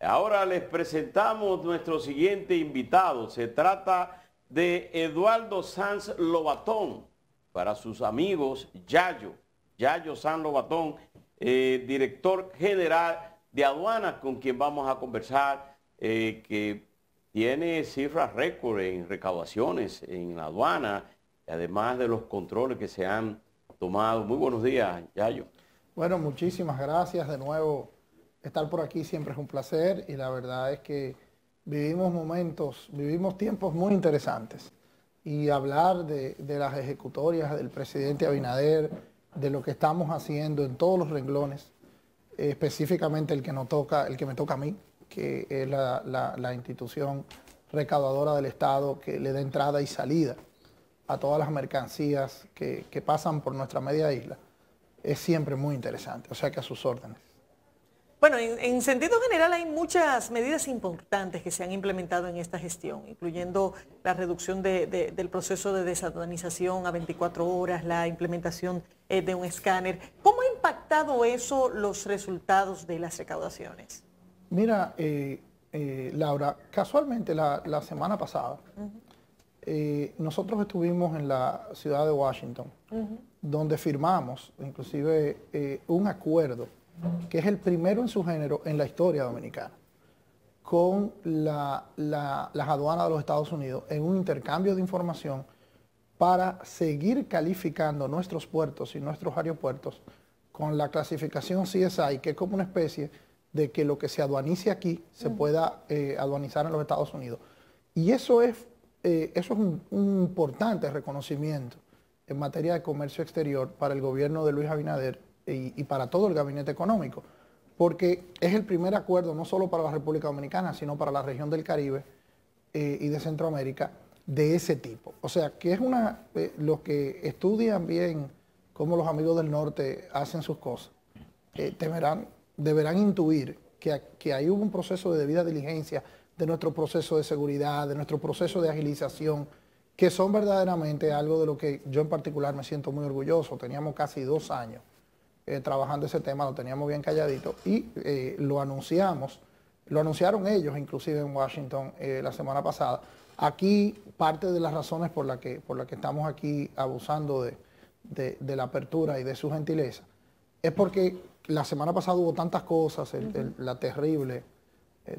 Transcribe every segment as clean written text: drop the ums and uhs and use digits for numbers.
Ahora les presentamos nuestro siguiente invitado. Se trata de Eduardo Sanz Lobatón, para sus amigos Yayo Sanz Lobatón, director general de aduanas, con quien vamos a conversar, que tiene cifras récord en recaudaciones en la aduana, además de los controles que se han tomado. Muy buenos días, Yayo. Bueno, muchísimas gracias de nuevo. Estar por aquí siempre es un placer y la verdad es que vivimos tiempos muy interesantes. Y hablar de las ejecutorias del presidente Abinader, de lo que estamos haciendo en todos los renglones, específicamente el que me toca a mí, que es la institución recaudadora del Estado que le da entrada y salida a todas las mercancías que pasan por nuestra media isla, es siempre muy interesante. O sea que a sus órdenes. Bueno, en sentido general hay muchas medidas importantes que se han implementado en esta gestión, incluyendo la reducción del proceso de desaduanización a 24 horas, la implementación de un escáner. ¿Cómo ha impactado eso los resultados de las recaudaciones? Mira, Laura, casualmente la semana pasada, nosotros estuvimos en la ciudad de Washington, donde firmamos inclusive un acuerdo que es el primero en su género en la historia dominicana, con las aduanas de los Estados Unidos en un intercambio de información para seguir calificando nuestros puertos y nuestros aeropuertos con la clasificación CSI, que es como una especie de que lo que se aduanice aquí se pueda aduanizar en los Estados Unidos. Y eso es un importante reconocimiento en materia de comercio exterior para el gobierno de Luis Abinader y para todo el gabinete económico, porque es el primer acuerdo no solo para la República Dominicana, sino para la región del Caribe y de Centroamérica de ese tipo. O sea, que es los que estudian bien cómo los amigos del norte hacen sus cosas, deberán intuir que ahí hubo un proceso de debida diligencia de nuestro proceso de seguridad, de nuestro proceso de agilización, que son verdaderamente algo de lo que yo en particular me siento muy orgulloso. Teníamos casi 2 años trabajando ese tema, lo teníamos bien calladito y lo anunciaron ellos inclusive en Washington la semana pasada. Aquí parte de las razones por la que estamos aquí abusando de la apertura y de su gentileza es porque la semana pasada hubo tantas cosas, la terrible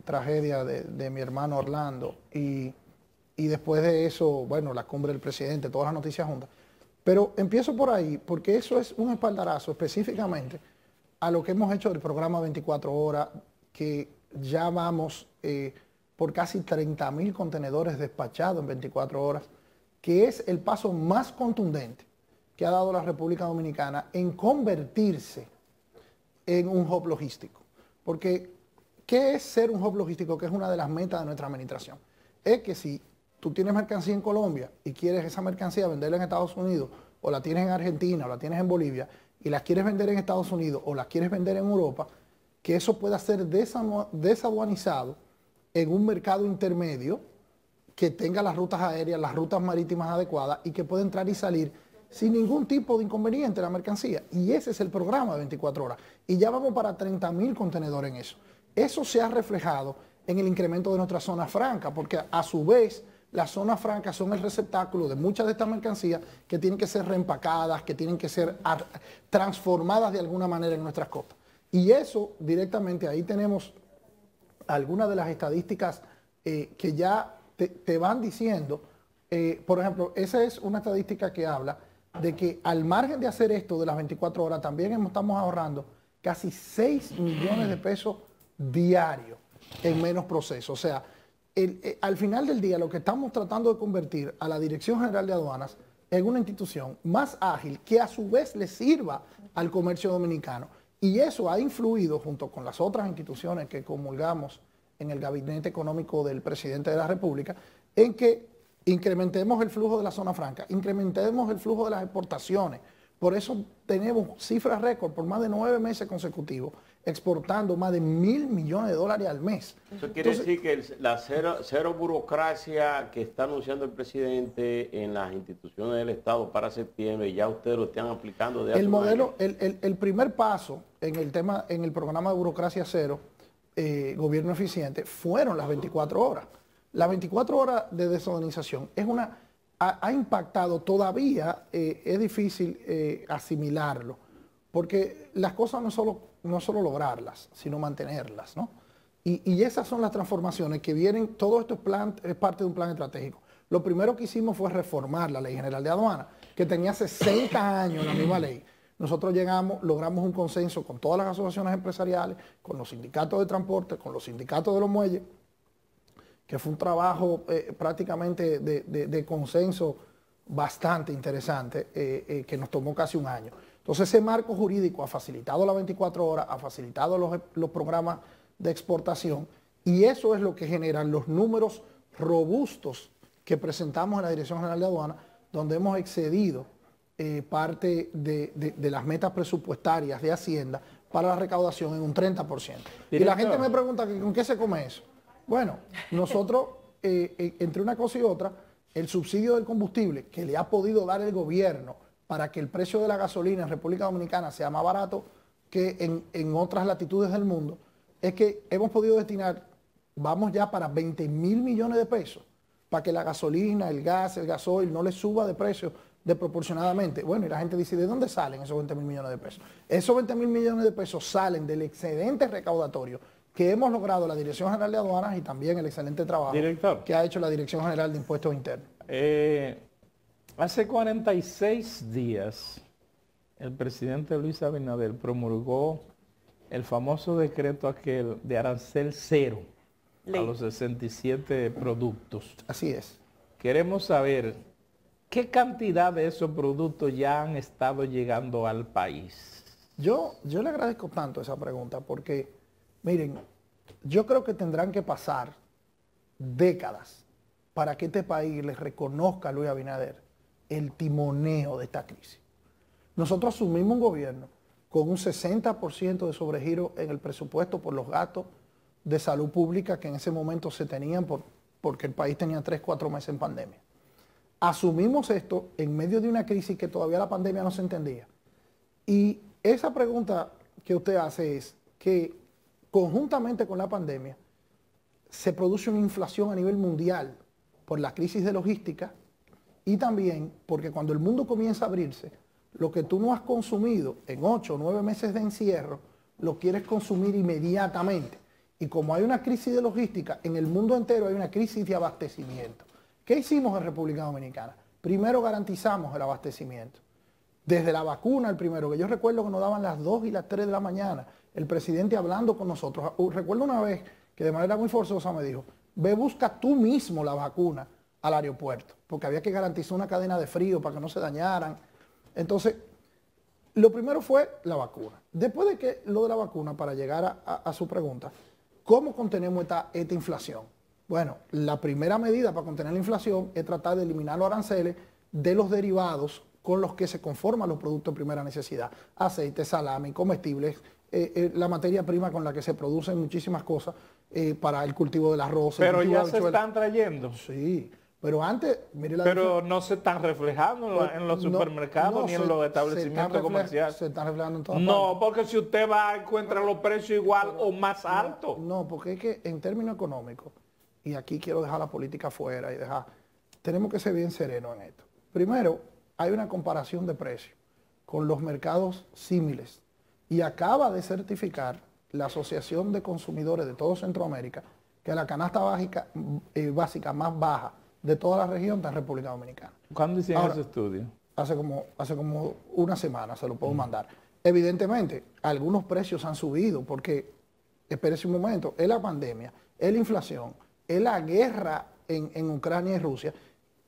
tragedia de mi hermano Orlando y después de eso, bueno, la cumbre del presidente, todas las noticias juntas. Pero empiezo por ahí, porque eso es un espaldarazo específicamente a lo que hemos hecho del programa 24 horas, que ya vamos por casi 30.000 contenedores despachados en 24 horas, que es el paso más contundente que ha dado la República Dominicana en convertirse en un hub logístico. Porque, ¿qué es ser un hub logístico? Que es una de las metas de nuestra administración. Es que si tú tienes mercancía en Colombia y quieres esa mercancía venderla en Estados Unidos, o la tienes en Argentina, o la tienes en Bolivia, y las quieres vender en Estados Unidos, o las quieres vender en Europa, que eso pueda ser desaduanizado en un mercado intermedio que tenga las rutas aéreas, las rutas marítimas adecuadas y que pueda entrar y salir sin ningún tipo de inconveniente la mercancía. Y ese es el programa de 24 horas. Y ya vamos para 30.000 contenedores en eso. Eso se ha reflejado en el incremento de nuestra zona franca, porque a su vez las zonas francas son el receptáculo de muchas de estas mercancías que tienen que ser reempacadas, que tienen que ser transformadas de alguna manera en nuestras costas. Y eso directamente ahí tenemos algunas de las estadísticas que ya te van diciendo. Por ejemplo, esa es una estadística que habla de que al margen de hacer esto de las 24 horas, también estamos ahorrando casi 6 millones de pesos diarios en menos procesos. O sea, al final del día lo que estamos tratando de convertir a la Dirección General de Aduanas en una institución más ágil que a su vez le sirva al comercio dominicano. Y eso ha influido, junto con las otras instituciones que comulgamos en el gabinete económico del presidente de la República, en que incrementemos el flujo de la zona franca, incrementemos el flujo de las exportaciones. Por eso tenemos cifras récord por más de 9 meses consecutivos, exportando más de $1.000 millones al mes. Eso quiere decir que la cero burocracia que está anunciando el presidente en las instituciones del Estado para septiembre, ya ustedes lo están aplicando de hace el modelo, el primer paso en el programa de burocracia cero, gobierno eficiente fueron las 24 horas. Las 24 horas de desodonización ha impactado todavía, es difícil asimilarlo, porque las cosas no es solo lograrlas, sino mantenerlas, ¿no? Y esas son las transformaciones que vienen, todo esto es parte de un plan estratégico. Lo primero que hicimos fue reformar la Ley General de Aduana, que tenía 60 años la misma ley. Nosotros logramos un consenso con todas las asociaciones empresariales, con los sindicatos de transporte, con los sindicatos de los muelles, que fue un trabajo prácticamente de consenso bastante interesante, que nos tomó casi un año. Entonces ese marco jurídico ha facilitado las 24 horas, ha facilitado los programas de exportación, y eso es lo que generan los números robustos que presentamos en la Dirección General de Aduana, donde hemos excedido parte de las metas presupuestarias de Hacienda para la recaudación en un 30%. Director. Y la gente me pregunta ¿con qué se come eso? Bueno, nosotros, entre una cosa y otra, el subsidio del combustible que le ha podido dar el gobierno para que el precio de la gasolina en República Dominicana sea más barato que en otras latitudes del mundo, es que hemos podido destinar, vamos ya para 20.000 millones de pesos, para que la gasolina, el gas, el gasoil no le suba de precio desproporcionadamente. Bueno, y la gente dice, ¿de dónde salen esos 20.000 millones de pesos? Esos 20.000 millones de pesos salen del excedente recaudatorio que hemos logrado la Dirección General de Aduanas y también el excelente trabajo que ha hecho la Dirección General de Impuestos Internos. Hace 46 días, el presidente Luis Abinader promulgó el famoso decreto aquel de arancel cero a los 67 productos. Así es. Queremos saber qué cantidad de esos productos ya han estado llegando al país. Yo le agradezco tanto esa pregunta porque, miren, yo creo que tendrán que pasar décadas para que este país le reconozca a Luis Abinader el timoneo de esta crisis. Nosotros asumimos un gobierno con un 60% de sobregiro en el presupuesto por los gastos de salud pública que en ese momento se tenían porque el país tenía 3-4 meses en pandemia. Asumimos esto en medio de una crisis que todavía la pandemia no se entendía. Y esa pregunta que usted hace es que conjuntamente con la pandemia se produce una inflación a nivel mundial por la crisis de logística y también porque cuando el mundo comienza a abrirse, lo que tú no has consumido en 8 o 9 meses de encierro, lo quieres consumir inmediatamente. Y como hay una crisis de logística, en el mundo entero hay una crisis de abastecimiento. ¿Qué hicimos en República Dominicana? Primero garantizamos el abastecimiento. Desde la vacuna, el primero, que yo recuerdo que nos daban las 2 y las 3 de la mañana, el presidente hablando con nosotros. Recuerdo una vez que de manera muy forzosa me dijo, ve, busca tú mismo la vacuna al aeropuerto, porque había que garantizar una cadena de frío para que no se dañaran. Entonces, lo primero fue la vacuna. Después de que lo de la vacuna, para llegar a su pregunta, ¿cómo contenemos esta inflación? Bueno, la primera medida para contener la inflación es tratar de eliminar los aranceles de los derivados con los que se conforman los productos de primera necesidad. Aceite, salami, comestibles, la materia prima con la que se producen muchísimas cosas para el cultivo del arroz. Pero ya se están trayendo. Sí. Pero antes, mire pero no se están reflejando en los supermercados ni en los establecimientos comerciales. Se están reflejando en todas partes. No, porque si usted va, encuentra los precios igual o más altos. No, porque es que en términos económicos, y aquí quiero dejar la política fuera y tenemos que ser bien serenos en esto. Primero, hay una comparación de precios con los mercados símiles y acaba de certificar la Asociación de Consumidores de todo Centroamérica que la canasta básica más baja de toda la región está en República Dominicana. ¿Cuándo hicieron ese estudio? Hace como una semana, se lo puedo mandar. Evidentemente, algunos precios han subido porque, espérese un momento, es la pandemia, es la inflación, es la guerra en Ucrania y Rusia,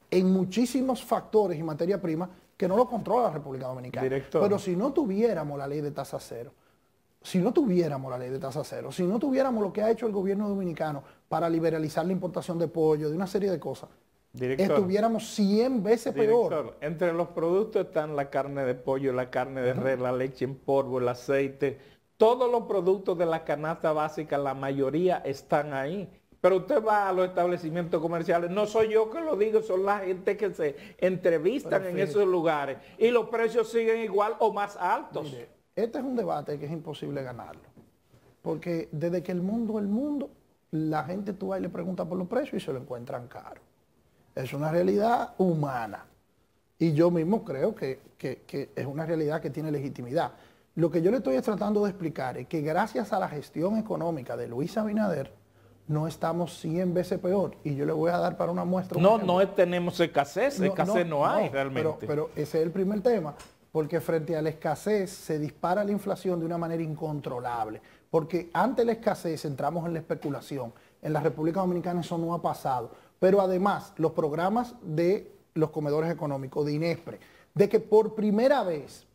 en muchísimos factores y materia prima que no lo controla la República Dominicana. Director. Pero si no tuviéramos la ley de tasa cero, si no tuviéramos lo que ha hecho el gobierno dominicano para liberalizar la importación de pollo, de una serie de cosas, Director, estuviéramos 100 veces peor. Entre los productos están la carne de pollo, la carne de res, la leche en polvo, el aceite. Todos los productos de la canasta básica, la mayoría están ahí. Pero usted va a los establecimientos comerciales, no soy yo que lo digo, son la gente que se entrevistan en esos lugares y los precios siguen igual o más altos. Mire, este es un debate que es imposible ganarlo. porque desde que el mundo, la gente tú vas y le pregunta por los precios y se lo encuentran caro. Es una realidad humana. Y yo mismo creo que es una realidad que tiene legitimidad. Lo que yo le estoy tratando de explicar es que gracias a la gestión económica de Luis Abinader, no estamos 100 veces peor. Y yo le voy a dar para una muestra. No tenemos escasez, no hay realmente. Pero ese es el primer tema, porque frente a la escasez se dispara la inflación de una manera incontrolable. Porque ante la escasez entramos en la especulación. En la República Dominicana eso no ha pasado. Pero además, los programas de los comedores económicos, de INESPRE, de que por primera vez,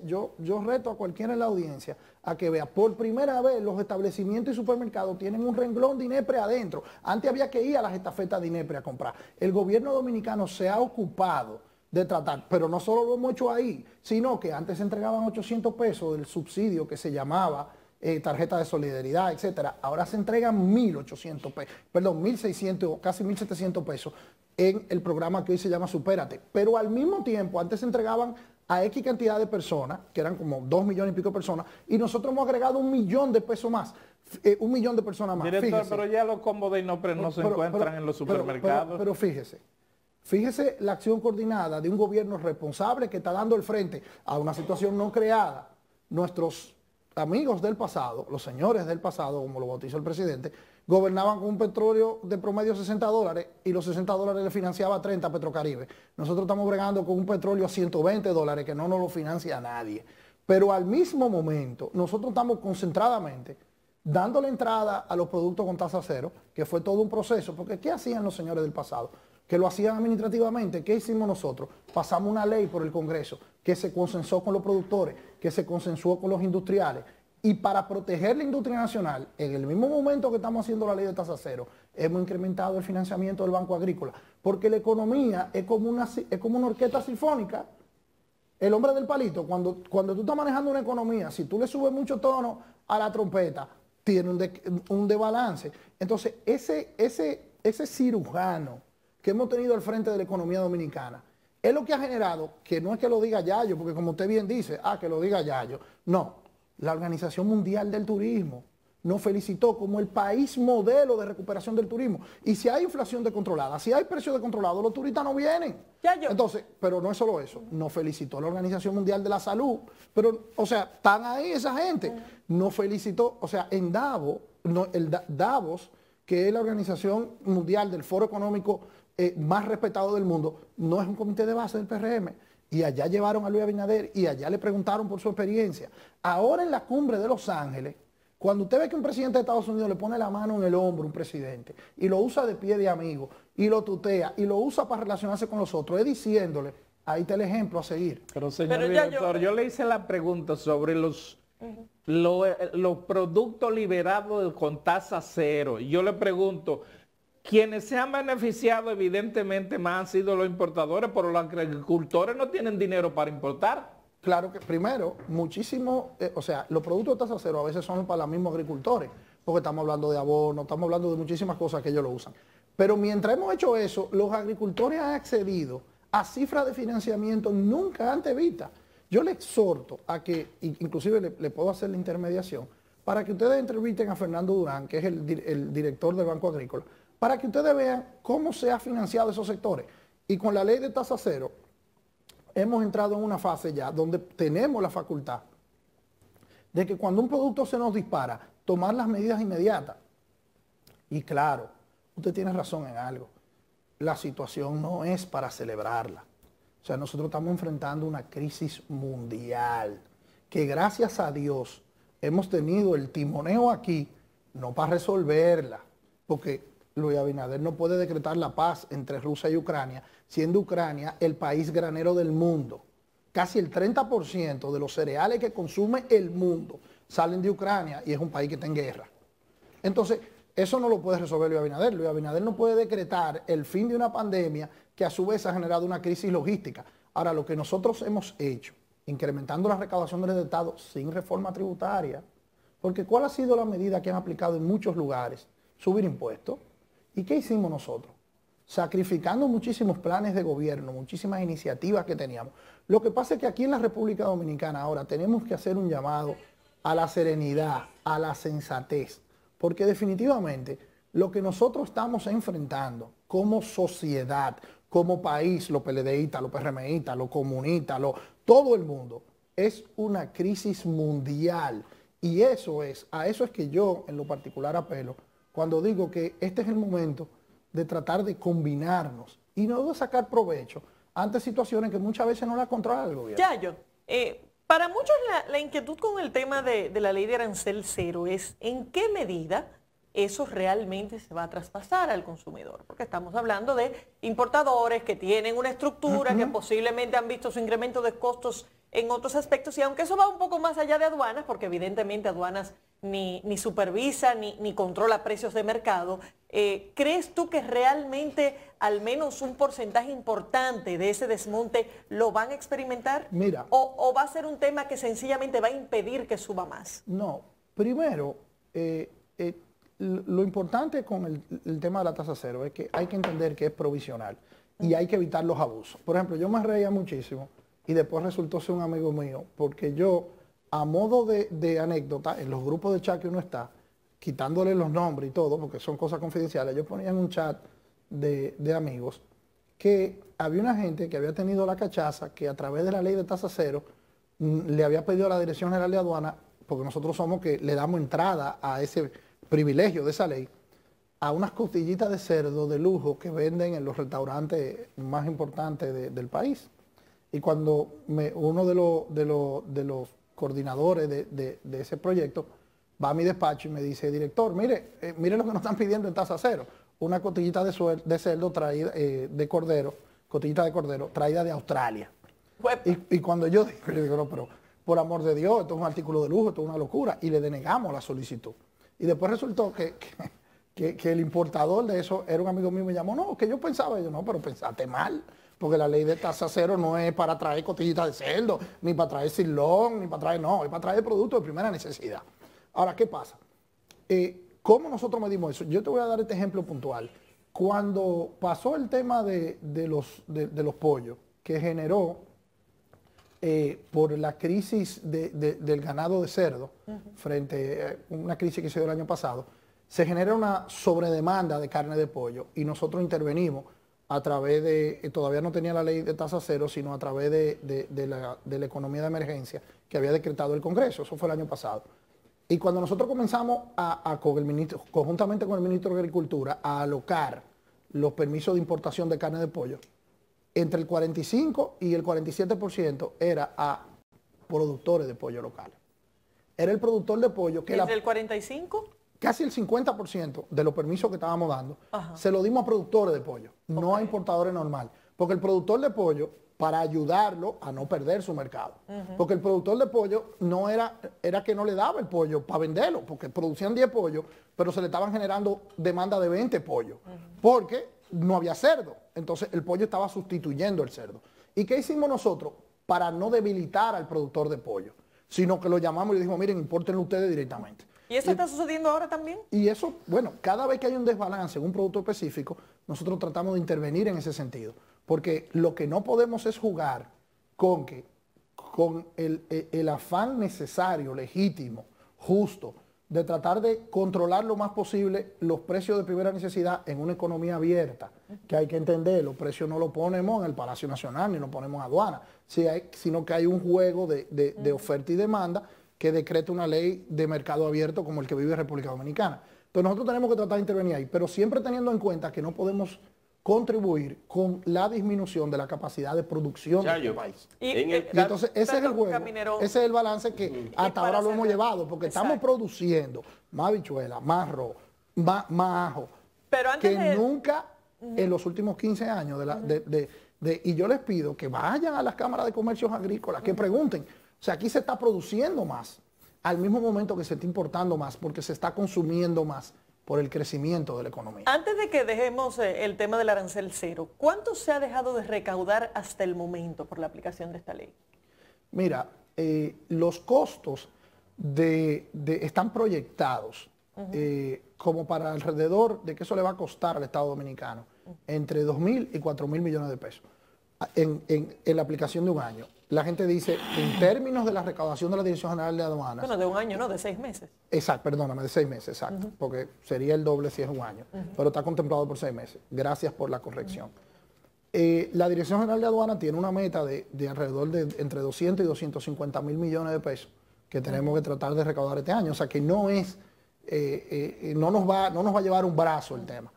yo reto a cualquiera en la audiencia a que vea, por primera vez los establecimientos y supermercados tienen un renglón de INESPRE adentro. Antes había que ir a las estafetas de INESPRE a comprar. El gobierno dominicano se ha ocupado de tratar, pero no solo lo hemos hecho ahí, sino que antes se entregaban 800 pesos del subsidio que se llamaba tarjeta de solidaridad, etcétera. Ahora se entregan 1.800 pesos, perdón, 1.600, casi 1.700 pesos en el programa que hoy se llama Supérate. Pero al mismo tiempo, antes se entregaban a X cantidad de personas, que eran como 2 millones y pico de personas, y nosotros hemos agregado 1 millón de pesos más, 1 millón de personas más. Director, fíjese, pero ya los combos de INESPRE no se encuentran en los supermercados. Pero fíjese la acción coordinada de un gobierno responsable que está dando el frente a una situación no creada. Nuestros amigos del pasado, los señores del pasado, como lo bautizó el presidente, gobernaban con un petróleo de promedio $60 y los $60 le financiaba a 30 Petrocaribe. Nosotros estamos bregando con un petróleo a $120 que no nos lo financia nadie. Pero al mismo momento, nosotros estamos concentradamente dándole entrada a los productos con tasa cero, que fue todo un proceso, porque ¿qué hacían los señores del pasado? Que lo hacían administrativamente. ¿Qué hicimos nosotros? Pasamos una ley por el Congreso que se consensó con los productores, que se consensuó con los industriales. Y para proteger la industria nacional, en el mismo momento que estamos haciendo la ley de tasa cero, hemos incrementado el financiamiento del Banco Agrícola. Porque la economía es como una orquesta sinfónica. El hombre del palito, cuando tú estás manejando una economía, si tú le subes mucho tono a la trompeta, tiene un desbalance. Entonces, ese cirujano que hemos tenido al frente de la economía dominicana, es lo que ha generado, que no es que lo diga Yayo, porque como usted bien dice, que lo diga Yayo. No, la Organización Mundial del Turismo nos felicitó como el país modelo de recuperación del turismo. Y si hay inflación descontrolada, si hay precios descontrolados, los turistas no vienen. Entonces, pero no es solo eso, nos felicitó la Organización Mundial de la Salud, pero, o sea, están ahí esa gente. Nos felicitó, o sea, en Davos, Davos, que es la Organización Mundial del Foro Económico más respetado del mundo, no es un comité de base del PRM. Y allá llevaron a Luis Abinader y allá le preguntaron por su experiencia. Ahora en la cumbre de Los Ángeles, cuando usted ve que un presidente de Estados Unidos le pone la mano en el hombro a un presidente y lo usa de pie de amigo y lo tutea y lo usa para relacionarse con los otros, es diciéndole, ahí está el ejemplo a seguir. Pero señor director, yo le hice la pregunta sobre los productos liberados con tasa cero. Y yo le pregunto, quienes se han beneficiado evidentemente más han sido los importadores, pero los agricultores no tienen dinero para importar. Claro que primero, muchísimo, o sea, los productos de tasa cero a veces son para los mismos agricultores, porque estamos hablando de abono, estamos hablando de muchísimas cosas que ellos lo usan. Pero mientras hemos hecho eso, los agricultores han accedido a cifras de financiamiento nunca antes vistas. Yo le exhorto a que, inclusive le puedo hacer la intermediación, para que ustedes entrevisten a Fernando Durán, que es el director del Banco Agrícola, para que ustedes vean cómo se ha financiado esos sectores. Y con la ley de tasa cero, hemos entrado en una fase ya donde tenemos la facultad de que cuando un producto se nos dispara, tomar las medidas inmediatas. Y claro, usted tiene razón en algo. La situación no es para celebrarla. O sea, nosotros estamos enfrentando una crisis mundial que gracias a Dios hemos tenido el timoneo aquí, no para resolverla, porque Luis Abinader no puede decretar la paz entre Rusia y Ucrania, siendo Ucrania el país granero del mundo. Casi el 30% de los cereales que consume el mundo salen de Ucrania y es un país que está en guerra. Entonces, eso no lo puede resolver Luis Abinader. Luis Abinader no puede decretar el fin de una pandemia que a su vez ha generado una crisis logística. Ahora, lo que nosotros hemos hecho, incrementando la recaudación del Estado sin reforma tributaria, porque ¿cuál ha sido la medida que han aplicado en muchos lugares? Subir impuestos. ¿Y qué hicimos nosotros? Sacrificando muchísimos planes de gobierno, muchísimas iniciativas que teníamos. Lo que pasa es que aquí en la República Dominicana ahora tenemos que hacer un llamado a la serenidad, a la sensatez, porque definitivamente lo que nosotros estamos enfrentando como sociedad, como país, los PLDistas, los PRMistas, los comunistas, todo el mundo, es una crisis mundial. Y eso es, a eso es que yo en lo particular apelo cuando digo que este es el momento de tratar de combinarnos y no de sacar provecho ante situaciones que muchas veces no las controla el gobierno. Yayo, para muchos la inquietud con el tema de la ley de arancel cero es en qué medida eso realmente se va a traspasar al consumidor, porque estamos hablando de importadores que tienen una estructura, que posiblemente han visto su incremento de costos en otros aspectos, y aunque eso va un poco más allá de aduanas, porque evidentemente aduanas ni supervisa ni controla precios de mercado, ¿crees tú que realmente al menos un porcentaje importante de ese desmonte lo van a experimentar? Mira. ¿O va a ser un tema que sencillamente va a impedir que suba más? No, primero, lo importante con el tema de la tasa cero es que hay que entender que es provisional y hay que evitar los abusos. Por ejemplo, yo me reía muchísimo y después resultó ser un amigo mío, porque yo, a modo de anécdota, en los grupos de chat que uno está, quitándole los nombres y todo, porque son cosas confidenciales, yo ponía en un chat de amigos que había una gente que había tenido la cachaza, que a través de la ley de tasa cero le había pedido a la Dirección General de Aduana, porque nosotros somos que le damos entrada a ese privilegio de esa ley, a unas costillitas de cerdo de lujo que venden en los restaurantes más importantes del país. Y cuando uno de los coordinadores de ese proyecto va a mi despacho y me dice, director, mire lo que nos están pidiendo en tasa cero, una costillita de cerdo traída, de cordero, costillita de cordero traída de Australia. Y cuando yo digo, no, pero por amor de Dios, esto es un artículo de lujo, esto es una locura, y le denegamos la solicitud. Y después resultó que el importador de eso era un amigo mío, me llamó, no, que yo pensaba, yo no, pero pensaste mal, porque la ley de tasa cero no es para traer costillitas de cerdo, ni para traer silón, ni para traer, no, es para traer productos de primera necesidad. Ahora, ¿qué pasa? ¿Cómo nosotros medimos eso? Yo te voy a dar este ejemplo puntual. Cuando pasó el tema de los pollos, que generó por la crisis del ganado de cerdo, frente a una crisis que se dio el año pasado, se genera una sobredemanda de carne de pollo y nosotros intervenimos a través de, todavía no tenía la ley de tasa cero, sino a través de la economía de emergencia que había decretado el Congreso, eso fue el año pasado. Y cuando nosotros comenzamos conjuntamente con el ministro de Agricultura, a alocar los permisos de importación de carne de pollo, entre el 45 y el 47% era a productores de pollo locales. Era el productor de pollo que... ¿Desde el 45? Casi el 50% de los permisos que estábamos dando, se lo dimos a productores de pollo, no a importadores normales. Porque el productor de pollo, para ayudarlo a no perder su mercado. Porque el productor de pollo no era que no le daba el pollo para venderlo, porque producían 10 pollos, pero se le estaban generando demanda de 20 pollos, porque no había cerdo. Entonces el pollo estaba sustituyendo el cerdo. ¿Y qué hicimos nosotros? Para no debilitar al productor de pollo, sino que lo llamamos y le dijimos, miren, impórtenlo ustedes directamente. ¿Y eso está sucediendo ahora también? Y eso, bueno, cada vez que hay un desbalance en un producto específico, nosotros tratamos de intervenir en ese sentido. Porque lo que no podemos es jugar con el afán necesario, legítimo, justo, de tratar de controlar lo más posible los precios de primera necesidad en una economía abierta, que hay que entender, los precios no los ponemos en el Palacio Nacional ni los ponemos en aduana, sino que hay un juego de oferta y demanda que decreta una ley de mercado abierto como el que vive República Dominicana. Entonces nosotros tenemos que tratar de intervenir ahí, pero siempre teniendo en cuenta que no podemos contribuir con la disminución de la capacidad de producción del país. Y entonces ese es el juego, ese es el balance que hasta ahora lo hemos llevado, porque estamos produciendo más habichuelas, más arroz, más ajo, pero antes que nunca en los últimos 15 años. Y yo les pido que vayan a las cámaras de comercios agrícolas, que pregunten. O sea, aquí se está produciendo más, al mismo momento que se está importando más, porque se está consumiendo más por el crecimiento de la economía. Antes de que dejemos el tema del arancel cero, ¿cuánto se ha dejado de recaudar hasta el momento por la aplicación de esta ley? Mira, los costos están proyectados como para alrededor de que eso le va a costar al Estado Dominicano entre 2.000 y 4.000 millones de pesos en la aplicación de un año. la gente dice, en términos de la recaudación de la Dirección General de Aduanas... Bueno, de un año, ¿no? De 6 meses. Exacto, perdóname, de 6 meses, exacto, porque sería el doble si es un año, pero está contemplado por 6 meses. Gracias por la corrección. La Dirección General de Aduanas tiene una meta de alrededor de entre 200 y 250 mil millones de pesos que tenemos que tratar de recaudar este año. O sea que no es, no nos va a llevar un brazo el tema,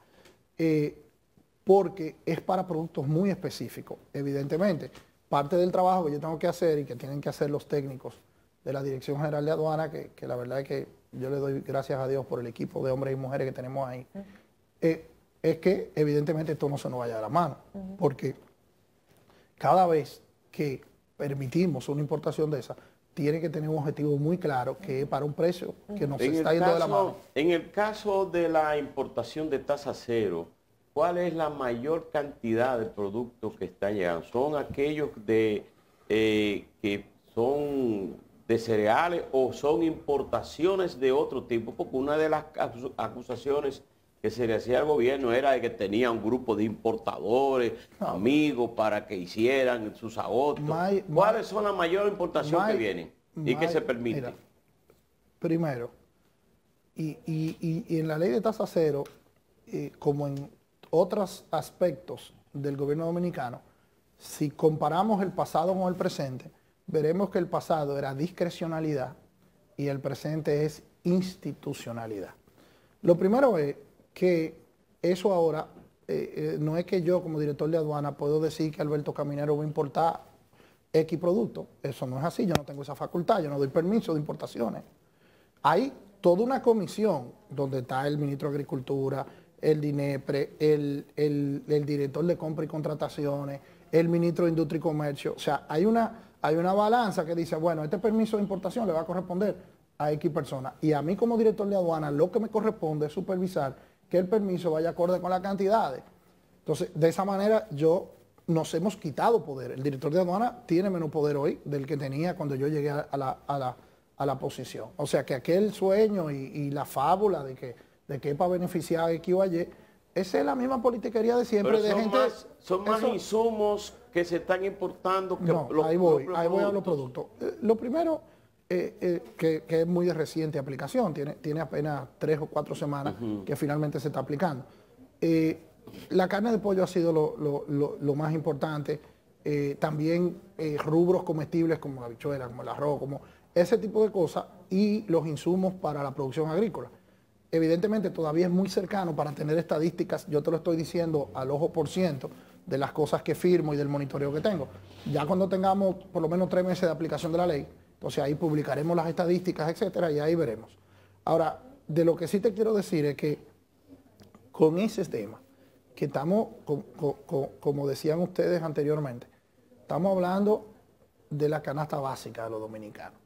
porque es para productos muy específicos, evidentemente. Parte del trabajo que yo tengo que hacer y que tienen que hacer los técnicos de la Dirección General de Aduanas, que la verdad es que yo le doy gracias a Dios por el equipo de hombres y mujeres que tenemos ahí, es que evidentemente esto no se nos vaya de la mano, porque cada vez que permitimos una importación de esa, tiene que tener un objetivo muy claro, que es para un precio que nos está yendo de la mano. En el caso de la importación de tasa cero, ¿cuál es la mayor cantidad de productos que están llegando? ¿Son aquellos que son de cereales o son importaciones de otro tipo? Porque una de las acusaciones que se le hacía al gobierno era de que tenía un grupo de importadores, amigos, para que hicieran sus agotos. ¿Cuáles son la mayor importación que vienen y que se permite? Mira, primero, y en la ley de tasa cero, como en otros aspectos del gobierno dominicano, si comparamos el pasado con el presente, veremos que el pasado era discrecionalidad y el presente es institucionalidad. Lo primero es que eso ahora, no es que yo como director de aduana puedo decir que Alberto Caminero va a importar X producto. Eso no es así, yo no tengo esa facultad, yo no doy permiso de importaciones. Hay toda una comisión donde está el ministro de Agricultura, el DINEPRE, el director de compra y contrataciones, el ministro de Industria y Comercio. O sea, hay una balanza que dice, bueno, este permiso de importación le va a corresponder a X personas. Y a mí como director de aduana lo que me corresponde es supervisar que el permiso vaya acorde con las cantidades. Entonces, de esa manera nos hemos quitado poder. El director de aduana tiene menos poder hoy del que tenía cuando yo llegué a la posición. O sea, que aquel sueño y la fábula de que es para beneficiar a X o a Y, esa es la misma politiquería de siempre. Pero de gente, son más insumos que se están importando que no, ahí voy a los productos. Lo primero, que es muy de reciente aplicación, tiene apenas 3 o 4 semanas que finalmente se está aplicando. La carne de pollo ha sido lo más importante, también rubros comestibles como la habichuela, como el arroz, como ese tipo de cosas, y los insumos para la producción agrícola. Evidentemente todavía es muy cercano para tener estadísticas, yo te lo estoy diciendo al ojo por ciento, de las cosas que firmo y del monitoreo que tengo. Ya cuando tengamos por lo menos 3 meses de aplicación de la ley, entonces ahí publicaremos las estadísticas, etcétera, y ahí veremos. Ahora, de lo que sí te quiero decir es que con ese tema, que estamos, como decían ustedes anteriormente, estamos hablando de la canasta básica de los dominicanos.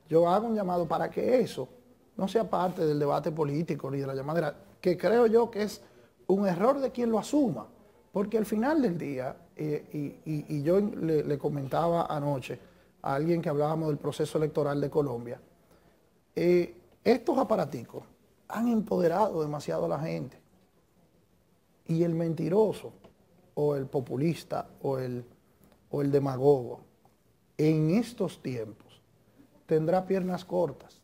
Yo hago un llamado para que eso no sea parte del debate político ni de la llamadera, que creo yo que es un error de quien lo asuma, porque al final del día, y yo le comentaba anoche a alguien que hablábamos del proceso electoral de Colombia, estos aparaticos han empoderado demasiado a la gente, y el mentiroso, o el populista, o el demagogo, en estos tiempos, tendrá piernas cortas,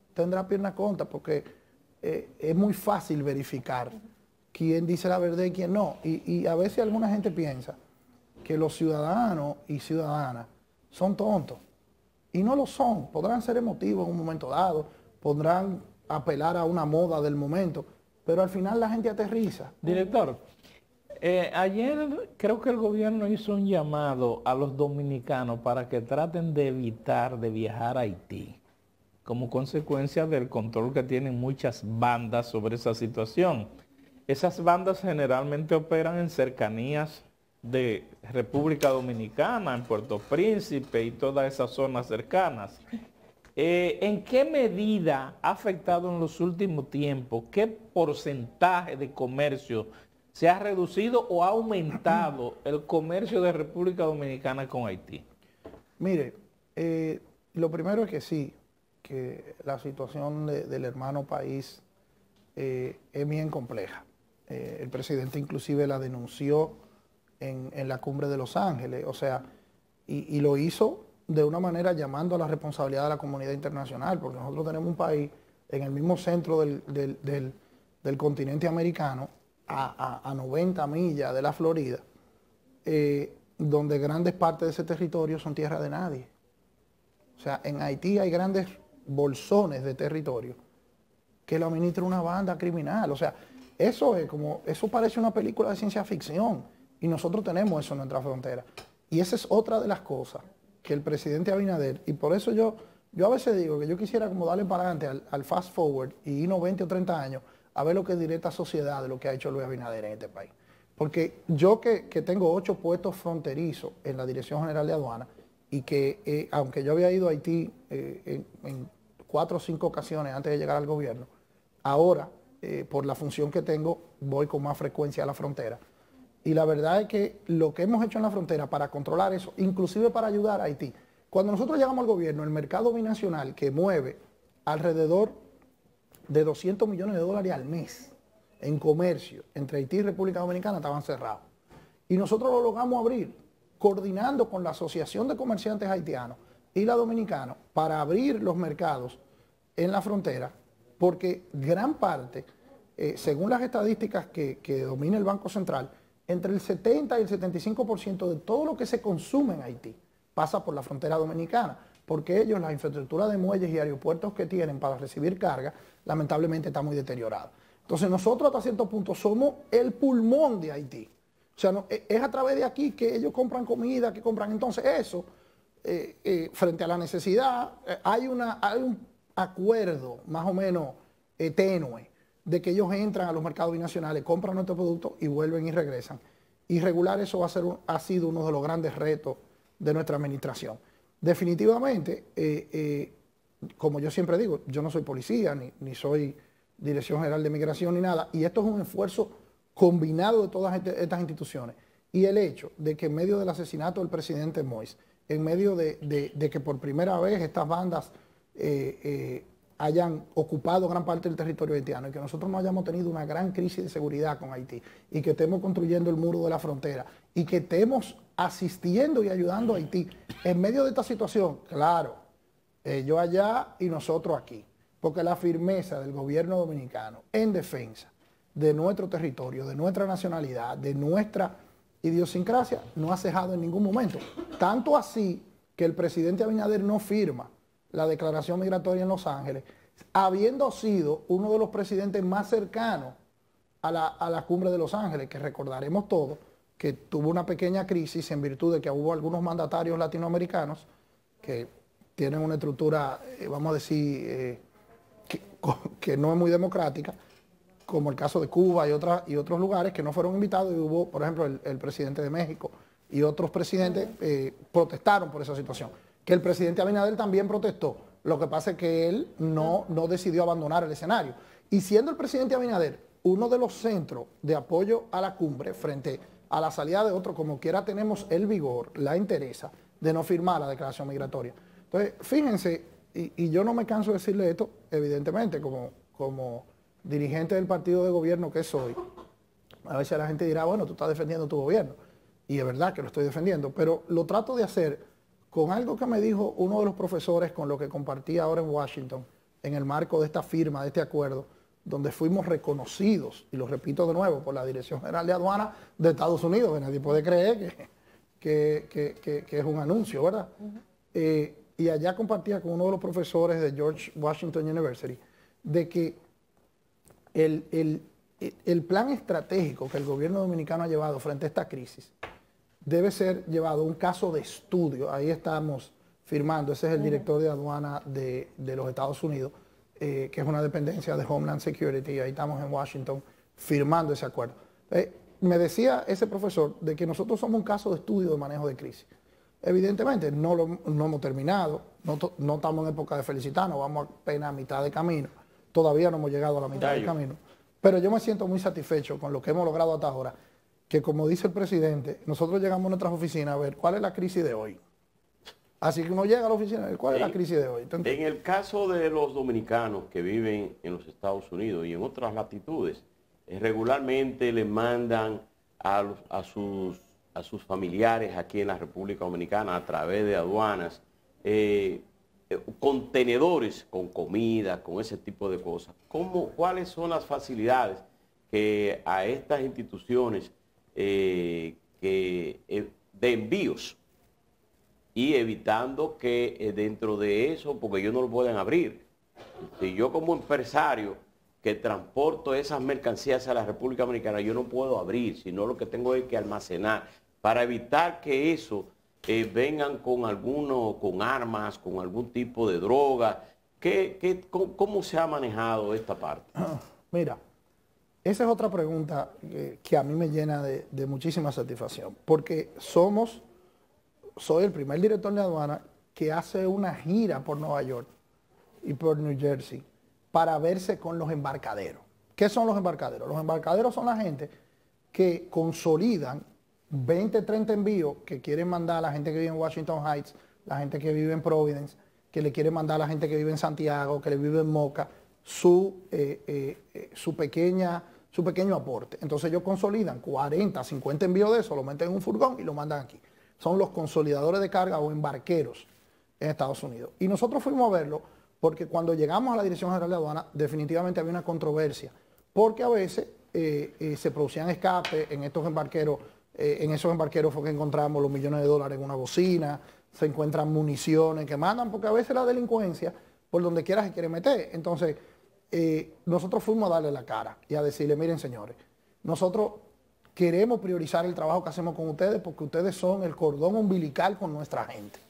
porque es muy fácil verificar quién dice la verdad y quién no. Y a veces alguna gente piensa que los ciudadanos y ciudadanas son tontos. Y no lo son. Podrán ser emotivos en un momento dado, podrán apelar a una moda del momento, pero al final la gente aterriza. Director, ayer creo que el gobierno hizo un llamado a los dominicanos para que traten de evitar de viajar a Haití, como consecuencia del control que tienen muchas bandas sobre esa situación. Esas bandas generalmente operan en cercanías de República Dominicana, en Puerto Príncipe y todas esas zonas cercanas. ¿En qué medida ha afectado en los últimos tiempos? ¿Qué porcentaje de comercio se ha reducido o ha aumentado el comercio de República Dominicana con Haití? Mire, lo primero es que sí, que la situación del hermano país es bien compleja. El presidente inclusive la denunció en la cumbre de Los Ángeles, o sea, y lo hizo de una manera llamando a la responsabilidad de la comunidad internacional, porque nosotros tenemos un país en el mismo centro del continente americano, a 90 millas de la Florida, donde grandes partes de ese territorio son tierra de nadie. O sea, en Haití hay grandes bolsones de territorio que lo administra una banda criminal. O sea, eso parece una película de ciencia ficción y nosotros tenemos eso en nuestra frontera. Y esa es otra de las cosas que el presidente Abinader, y por eso yo a veces digo que yo quisiera como darle para adelante al fast forward y irnos 20 o 30 años a ver lo que es directa sociedad de lo que ha hecho Luis Abinader en este país. Porque yo que tengo 8 puestos fronterizos en la Dirección General de Aduana y que aunque yo había ido a Haití en 4 o 5 ocasiones antes de llegar al gobierno, ahora por la función que tengo voy con más frecuencia a la frontera. Y la verdad es que lo que hemos hecho en la frontera para controlar eso, inclusive para ayudar a Haití, cuando nosotros llegamos al gobierno, el mercado binacional que mueve alrededor de 200 millones de dólares al mes en comercio entre Haití y República Dominicana estaban cerrados. Y nosotros lo logramos abrir, coordinando con la Asociación de Comerciantes Haitianos y la Dominicana para abrir los mercados en la frontera, porque gran parte, según las estadísticas que domina el Banco Central, entre el 70 y el 75% de todo lo que se consume en Haití pasa por la frontera dominicana, porque ellos, la infraestructura de muelles y aeropuertos que tienen para recibir carga, lamentablemente está muy deteriorada. Entonces nosotros hasta cierto punto somos el pulmón de Haití. O sea, es a través de aquí que ellos compran comida, que compran. Entonces eso, frente a la necesidad, hay un acuerdo más o menos tenue de que ellos entran a los mercados binacionales, compran nuestros productos y vuelven y regresan. Y regular eso ha sido uno de los grandes retos de nuestra administración. Definitivamente, como yo siempre digo, yo no soy policía, ni soy Dirección General de Migración, ni nada, y esto es un esfuerzo combinado de todas estas instituciones. Y el hecho de que en medio del asesinato del presidente Moïse, en medio de que por primera vez estas bandas hayan ocupado gran parte del territorio haitiano y que nosotros no hayamos tenido una gran crisis de seguridad con Haití y que estemos construyendo el muro de la frontera y que estemos asistiendo y ayudando a Haití en medio de esta situación, claro, ellos allá y nosotros aquí, porque la firmeza del gobierno dominicano en defensa de nuestro territorio, de nuestra nacionalidad, de nuestra idiosincrasia, no ha cejado en ningún momento. Tanto así que el presidente Abinader no firma la declaración migratoria en Los Ángeles, habiendo sido uno de los presidentes más cercanos a la cumbre de Los Ángeles, que recordaremos todos, que tuvo una pequeña crisis en virtud de que hubo algunos mandatarios latinoamericanos que tienen una estructura, vamos a decir, que no es muy democrática, como el caso de Cuba y otros lugares que no fueron invitados, y hubo, por ejemplo, el presidente de México y otros presidentes protestaron por esa situación. Que el presidente Abinader también protestó. Lo que pasa es que él no decidió abandonar el escenario. Y siendo el presidente Abinader uno de los centros de apoyo a la cumbre frente a la salida de otro, como quiera tenemos el vigor, la entereza de no firmar la declaración migratoria. Entonces, fíjense, y yo no me canso de decirle esto, evidentemente, como dirigente del partido de gobierno que soy, a veces la gente dirá, bueno, tú estás defendiendo tu gobierno. Y es verdad que lo estoy defendiendo, pero lo trato de hacer con algo que me dijo uno de los profesores con lo que compartí ahora en Washington, en el marco de esta firma, de este acuerdo, donde fuimos reconocidos, y lo repito de nuevo, por la Dirección General de Aduana de Estados Unidos, que nadie puede creer que es un anuncio, ¿verdad? Y allá compartía con uno de los profesores de George Washington University, de que el plan estratégico que el gobierno dominicano ha llevado frente a esta crisis debe ser llevado a un caso de estudio. Ahí estamos firmando, ese es el director de aduana de los Estados Unidos, que es una dependencia de Homeland Security, y ahí estamos en Washington firmando ese acuerdo. Me decía ese profesor de que nosotros somos un caso de estudio de manejo de crisis. Evidentemente no hemos terminado, no estamos en época de felicitarnos, vamos apenas a mitad de camino, todavía no hemos llegado a la mitad del camino, pero yo me siento muy satisfecho con lo que hemos logrado hasta ahora, que como dice el presidente, nosotros llegamos a nuestras oficinas a ver cuál es la crisis de hoy. Así que uno llega a la oficina a ver cuál es la crisis de hoy. En el caso de los dominicanos que viven en los Estados Unidos y en otras latitudes, regularmente le mandan a sus familiares aquí en la República Dominicana a través de aduanas contenedores con comida, con ese tipo de cosas. ¿Cuáles son las facilidades que a estas instituciones de envíos y evitando que dentro de eso, porque ellos no lo pueden abrir? Si yo como empresario que transporto esas mercancías a la República Dominicana, yo no puedo abrir, sino lo que tengo es que almacenar para evitar que eso vengan con con armas, con algún tipo de droga. ¿Cómo se ha manejado esta parte? Mira, esa es otra pregunta que a mí me llena de muchísima satisfacción, porque soy el primer director de aduana que hace una gira por Nueva York y por New Jersey para verse con los embarcaderos. ¿Qué son los embarcaderos? Los embarcaderos son la gente que consolidan 20, 30 envíos que quieren mandar a la gente que vive en Washington Heights, la gente que vive en Providence, que le quieren mandar a la gente que vive en Santiago, que le vive en Moca, su pequeño aporte. Entonces ellos consolidan 40, 50 envíos de eso, lo meten en un furgón y lo mandan aquí. Son los consolidadores de carga o embarqueros en Estados Unidos. Y nosotros fuimos a verlo porque cuando llegamos a la Dirección General de Aduana definitivamente había una controversia, porque a veces se producían escapes en estos embarqueros. En esos embarqueros fue que encontramos los millones de dólares en una bocina, se encuentran municiones que mandan, porque a veces la delincuencia por donde quiera se quiere meter. Entonces, nosotros fuimos a darle la cara y a decirle, miren señores, nosotros queremos priorizar el trabajo que hacemos con ustedes porque ustedes son el cordón umbilical con nuestra gente.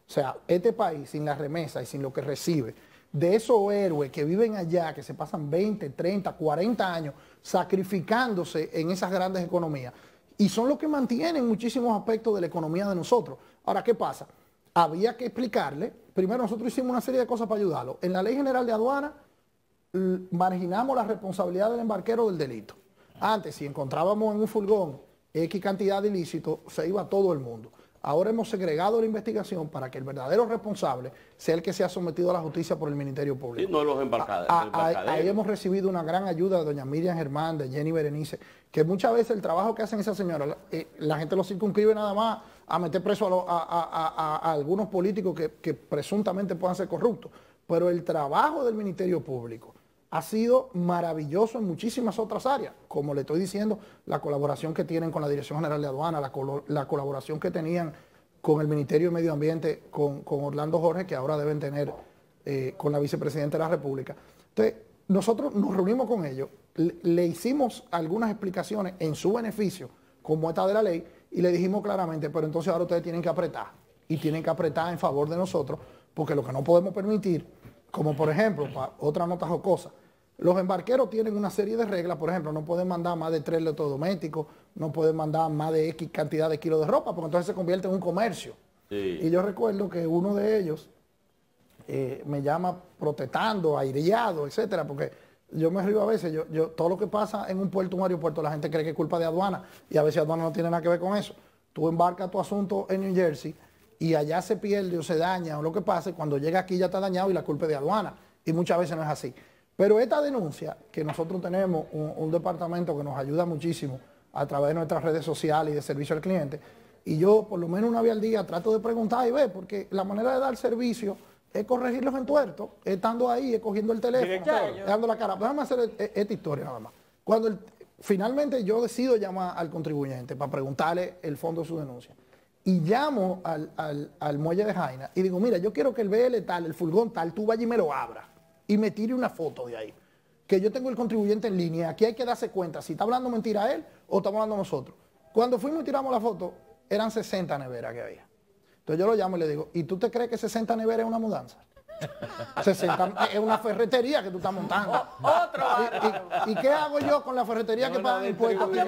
O sea, este país sin la remesa y sin lo que recibe, de esos héroes que viven allá, que se pasan 20, 30, 40 años sacrificándose en esas grandes economías, y son los que mantienen muchísimos aspectos de la economía de nosotros. Ahora, ¿qué pasa? Había que explicarle, primero nosotros hicimos una serie de cosas para ayudarlo. En la Ley General de Aduana marginamos la responsabilidad del embarquero del delito. Antes, si encontrábamos en un furgón X cantidad de ilícitos, se iba a todo el mundo. Ahora hemos segregado la investigación para que el verdadero responsable sea el que sea sometido a la justicia por el Ministerio Público. Sí, no los embarcaderos. Ahí hemos recibido una gran ayuda de doña Miriam Germán, de Jenny Berenice, que muchas veces el trabajo que hacen esas señoras, la gente lo circunscribe nada más a meter preso a algunos políticos que presuntamente puedan ser corruptos. Pero el trabajo del Ministerio Público ha sido maravilloso en muchísimas otras áreas. Como le estoy diciendo, la colaboración que tienen con la Dirección General de Aduana, la colaboración que tenían con el Ministerio de Medio Ambiente, con Orlando Jorge, que ahora deben tener con la Vicepresidenta de la República. Entonces, nosotros nos reunimos con ellos, le hicimos algunas explicaciones en su beneficio, como esta de la ley, y le dijimos claramente, pero entonces ahora ustedes tienen que apretar, y tienen que apretar en favor de nosotros, porque lo que no podemos permitir, como por ejemplo, otra nota jocosa, los embarqueros tienen una serie de reglas, por ejemplo, no pueden mandar más de 3 electrodomésticos, no pueden mandar más de X cantidad de kilos de ropa, porque entonces se convierte en un comercio. Sí. Y yo recuerdo que uno de ellos me llama protestando, aireado, etcétera, porque yo me río a veces, todo lo que pasa en un puerto, un aeropuerto, la gente cree que es culpa de aduana, y a veces aduana no tiene nada que ver con eso. Tú embarcas tu asunto en New Jersey, y allá se pierde o se daña, o lo que pase, cuando llega aquí ya está dañado y la culpa es de aduana, y muchas veces no es así. Pero esta denuncia, que nosotros tenemos un departamento que nos ayuda muchísimo a través de nuestras redes sociales y de servicio al cliente, y yo por lo menos una vez al día trato de preguntar y ver, porque la manera de dar servicio es corregir los entuertos, estando ahí, cogiendo el teléfono, dando la cara. Déjame hacer esta historia nada más. Cuando finalmente yo decido llamar al contribuyente para preguntarle el fondo de su denuncia, y llamo al muelle de Jaina y digo, mira, yo quiero que el BL tal, el furgón tal, tú vayas y me lo abras y me tire una foto de ahí. Que yo tengo el contribuyente en línea, aquí hay que darse cuenta si está hablando mentira él o está hablando nosotros. Cuando fuimos y tiramos la foto, eran 60 neveras que había. Entonces yo lo llamo y le digo, ¿y tú te crees que 60 neveras es una mudanza? 60 es una ferretería que tú estás montando. ¿Y qué hago yo con la ferretería que pagan impuestos? Y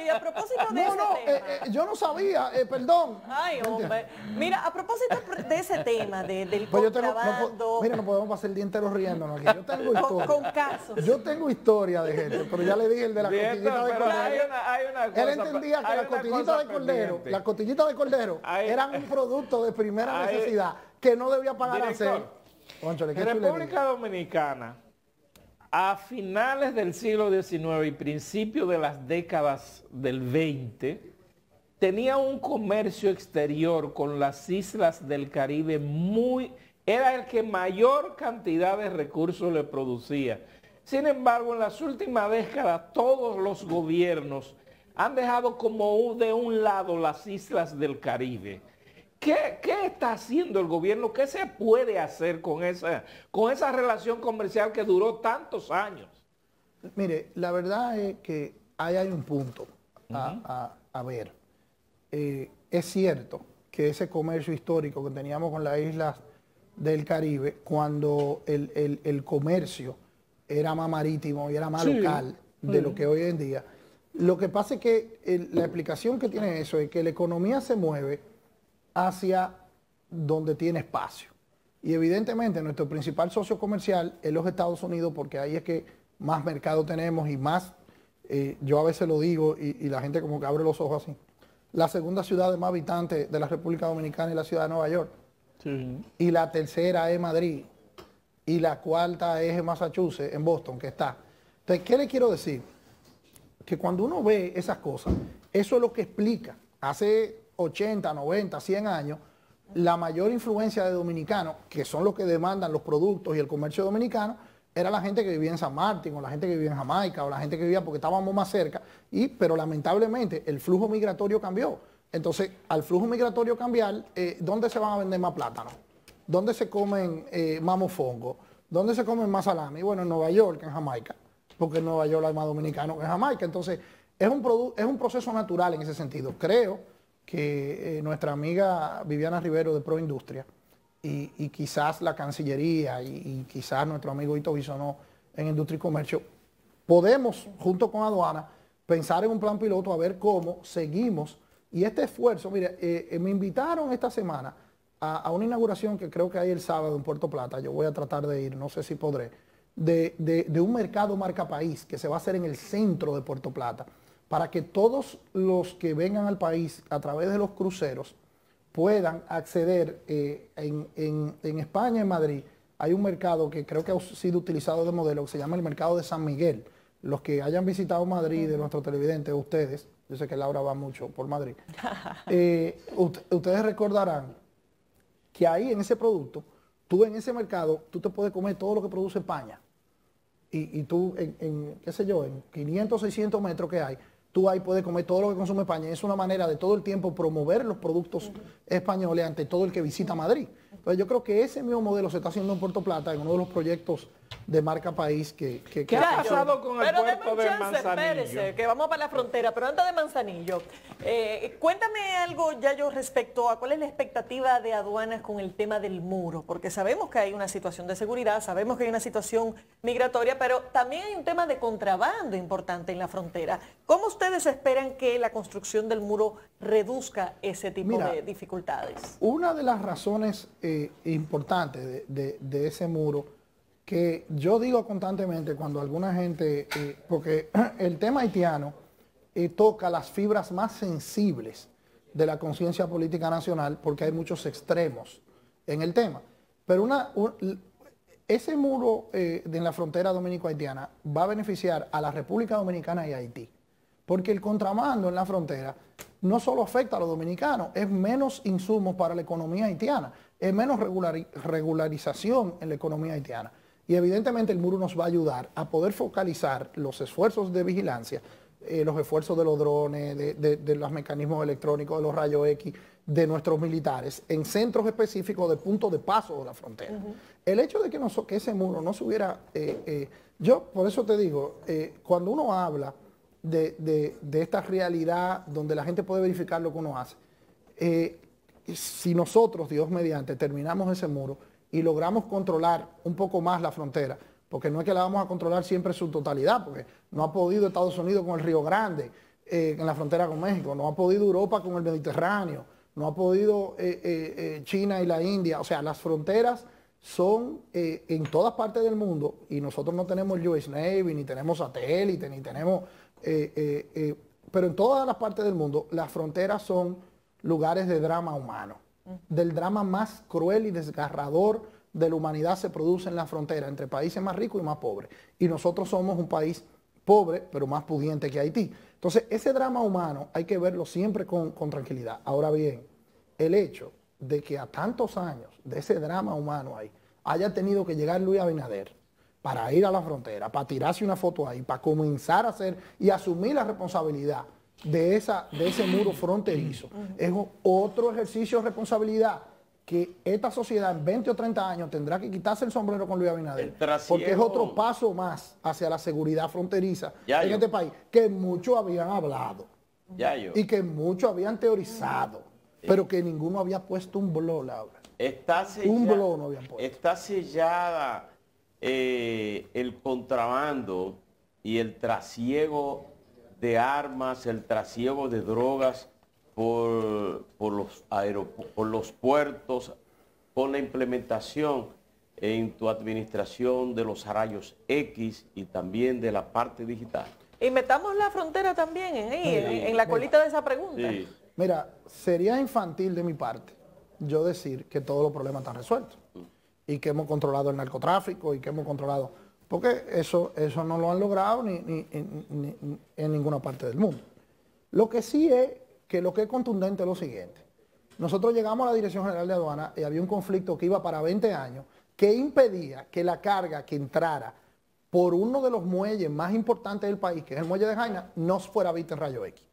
a propósito de ese tema. Yo no sabía, perdón. Ay, hombre. Mira, a propósito de ese tema, del contrabando. Mira, no podemos pasar el día entero riéndonos aquí. Yo tengo historia. Con casos. Yo tengo historia de gente, pero ya le dije el de la costillita de cordero. Él entendía que las costillitas de cordero eran un producto de primera necesidad que no debía pagar arancel. República Dominicana, a finales del siglo XIX y principios de las décadas del 20, tenía un comercio exterior con las islas del Caribe era el que mayor cantidad de recursos le producía. Sin embargo, en las últimas décadas todos los gobiernos han dejado como de un lado las islas del Caribe. ¿Qué está haciendo el gobierno? ¿Qué se puede hacer con esa relación comercial que duró tantos años? Mire, la verdad es que ahí hay un punto a ver. Es cierto que ese comercio histórico que teníamos con las islas del Caribe, cuando el comercio era más marítimo y era más local de lo que hoy en día, lo que pasa es que la explicación que tiene eso es que la economía se mueve hacia donde tiene espacio. Y evidentemente nuestro principal socio comercial es los Estados Unidos, porque ahí es que más mercado tenemos y más, yo a veces lo digo y la gente como que abre los ojos así. La segunda ciudad de más habitantes de la República Dominicana es la ciudad de Nueva York. Sí. Y la tercera es Madrid. Y la cuarta es en Massachusetts, en Boston, que está. Entonces, ¿qué le quiero decir? Que cuando uno ve esas cosas, eso es lo que explica. Hace 80, 90, 100 años, la mayor influencia de dominicanos, que son los que demandan los productos y el comercio dominicano, era la gente que vivía en San Martín, o la gente que vivía en Jamaica, o la gente que vivía porque estábamos más cerca, pero lamentablemente el flujo migratorio cambió. Entonces, al flujo migratorio cambiar, ¿dónde se van a vender más plátanos? ¿Dónde se comen más mofongo? ¿Dónde se comen más salami? Bueno, en Nueva York, en Jamaica, porque en Nueva York hay más dominicanos que en Jamaica. Entonces, es un proceso natural en ese sentido. Creo que nuestra amiga Viviana Rivero de Proindustria y quizás la Cancillería y quizás nuestro amigo Ito Bisonó en Industria y Comercio, podemos, junto con Aduana, pensar en un plan piloto a ver cómo seguimos. Y este esfuerzo, mire, me invitaron esta semana a una inauguración que creo que hay el sábado en Puerto Plata, yo voy a tratar de ir, no sé si podré, de un mercado marca país que se va a hacer en el centro de Puerto Plata, para que todos los que vengan al país a través de los cruceros puedan acceder. En España, en Madrid, hay un mercado que creo que ha sido utilizado de modelo, que se llama el mercado de San Miguel. Los que hayan visitado Madrid, de nuestros televidentes, ustedes, yo sé que Laura va mucho por Madrid, ustedes recordarán que ahí en ese producto, tú en ese mercado, tú te puedes comer todo lo que produce España. Y tú, qué sé yo, en 500, 600 metros que hay, tú ahí puedes comer todo lo que consume España. Es una manera de todo el tiempo promover los productos españoles ante todo el que visita Madrid. Entonces yo creo que ese mismo modelo se está haciendo en Puerto Plata, en uno de los proyectos de marca país que ¿Qué ha pasado con el puerto de Manzanillo? Espérese, que vamos para la frontera, pero antes de Manzanillo, cuéntame algo, Yayo, respecto a cuál es la expectativa de aduanas con el tema del muro, porque sabemos que hay una situación de seguridad, sabemos que hay una situación migratoria, pero también hay un tema de contrabando importante en la frontera. ¿Cómo ustedes esperan que la construcción del muro reduzca ese tipo de dificultades? Una de las razones importantes de ese muro, que yo digo constantemente cuando alguna gente, porque el tema haitiano toca las fibras más sensibles de la conciencia política nacional, porque hay muchos extremos en el tema. Pero ese muro en la frontera dominico-haitiana va a beneficiar a la República Dominicana y a Haití, porque el contrabando en la frontera no solo afecta a los dominicanos, es menos insumos para la economía haitiana, es menos regularización en la economía haitiana. Y evidentemente el muro nos va a ayudar a poder focalizar los esfuerzos de vigilancia, los esfuerzos de los drones, de los mecanismos electrónicos, de los rayos X, de nuestros militares, en centros específicos de puntos de paso de la frontera. El hecho de que ese muro no se hubiera... yo por eso te digo, cuando uno habla de esta realidad donde la gente puede verificar lo que uno hace, si nosotros, Dios mediante, terminamos ese muro y logramos controlar un poco más la frontera, porque no es que la vamos a controlar siempre en su totalidad, porque no ha podido Estados Unidos con el Río Grande, en la frontera con México, no ha podido Europa con el Mediterráneo, no ha podido China y la India. O sea, las fronteras son en todas partes del mundo, y nosotros no tenemos el US Navy, ni tenemos satélite, ni tenemos... pero en todas las partes del mundo, las fronteras son lugares de drama humano. Del drama más cruel y desgarrador de la humanidad se produce en la frontera, entre países más ricos y más pobres. Y nosotros somos un país pobre, pero más pudiente que Haití. Entonces, ese drama humano hay que verlo siempre con tranquilidad. Ahora bien, el hecho de que a tantos años de ese drama humano ahí haya tenido que llegar Luis Abinader para ir a la frontera, para tirarse una foto ahí, para comenzar a hacer y asumir la responsabilidad de ese muro fronterizo, es otro ejercicio de responsabilidad que esta sociedad en 20 o 30 años tendrá que quitarse el sombrero con Luis Abinader, porque es otro paso más hacia la seguridad fronteriza en este país, que muchos habían hablado y que muchos habían teorizado, pero que ninguno había puesto un blog, Laura. Un blog no habían puesto. Está sellada el contrabando y el trasiego de armas, el trasiego de drogas por los puertos, con la implementación en tu administración de los rayos X y también de la parte digital. Y metamos la frontera también en la colita de esa pregunta. Sí. Mira, sería infantil de mi parte yo decir que todos los problemas están resueltos y que hemos controlado el narcotráfico y que hemos controlado, porque eso no lo han logrado ni en ninguna parte del mundo. Lo que sí es que lo que es contundente es lo siguiente. Nosotros llegamos a la Dirección General de Aduana y había un conflicto que iba para 20 años que impedía que la carga que entrara por uno de los muelles más importantes del país, que es el muelle de Jaina, no fuera vista en rayo X.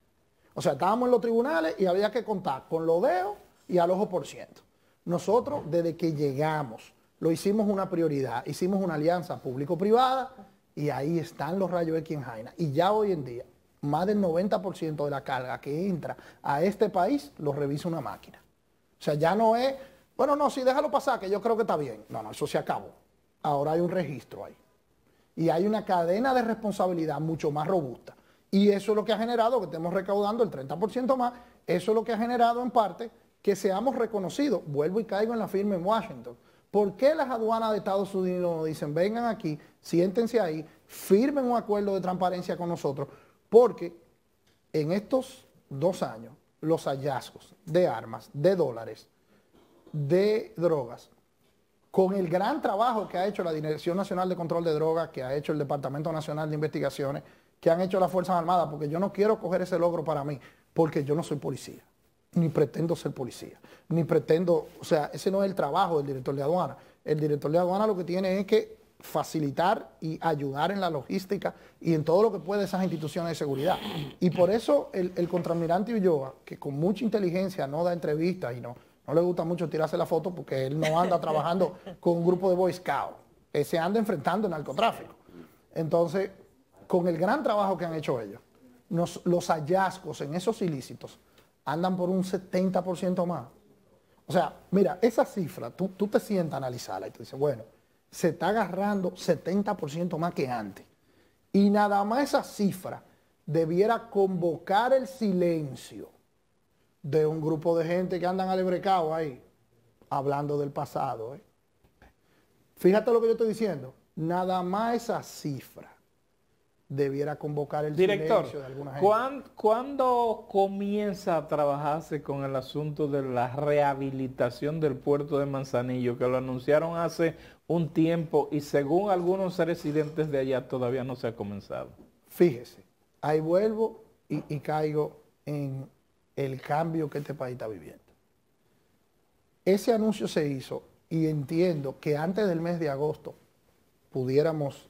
O sea, estábamos en los tribunales y había que contar con los dedos y al ojo por ciento. Nosotros, desde que llegamos, lo hicimos una prioridad, hicimos una alianza público-privada y ahí están los rayos X en Jaina. Y ya hoy en día, más del 90% de la carga que entra a este país lo revisa una máquina. O sea, ya no es, bueno, no, sí, déjalo pasar, que yo creo que está bien. No, eso se acabó. Ahora hay un registro ahí. Y hay una cadena de responsabilidad mucho más robusta. Y eso es lo que ha generado que estemos recaudando el 30% más. Eso es lo que ha generado en parte que seamos reconocidos. Vuelvo y caigo en la firma en Washington. ¿Por qué las aduanas de Estados Unidos nos dicen, vengan aquí, siéntense ahí, firmen un acuerdo de transparencia con nosotros? Porque en estos 2 años, los hallazgos de armas, de dólares, de drogas, con el gran trabajo que ha hecho la Dirección Nacional de Control de Drogas, que ha hecho el Departamento Nacional de Investigaciones, que han hecho las Fuerzas Armadas, porque yo no quiero coger ese logro para mí, porque yo no soy policía, ni pretendo ser policía, ni pretendo, o sea, ese no es el trabajo del director de aduana. El director de aduana lo que tiene es que facilitar y ayudar en la logística y en todo lo que puede esas instituciones de seguridad. Y por eso el contraalmirante Ulloa, que con mucha inteligencia no da entrevistas y no le gusta mucho tirarse la foto porque él no anda trabajando con un grupo de Boy Scouts, se anda enfrentando el narcotráfico. Entonces, con el gran trabajo que han hecho ellos, los hallazgos en esos ilícitos andan por un 70% más. O sea, mira, esa cifra, tú te sientas a analizarla y tú dices, bueno, se está agarrando 70% más que antes. Y nada más esa cifra debiera convocar el silencio de un grupo de gente que andan alebrecados ahí, hablando del pasado. Fíjate lo que yo estoy diciendo. Nada más esa cifra debiera convocar el silencio de alguna gente. ¿Cuándo comienza a trabajarse con el asunto de la rehabilitación del puerto de Manzanillo? Que lo anunciaron hace un tiempo y según algunos residentes de allá todavía no se ha comenzado. Fíjese, ahí vuelvo y caigo en el cambio que este país está viviendo. Ese anuncio se hizo y entiendo que antes del mes de agosto pudiéramos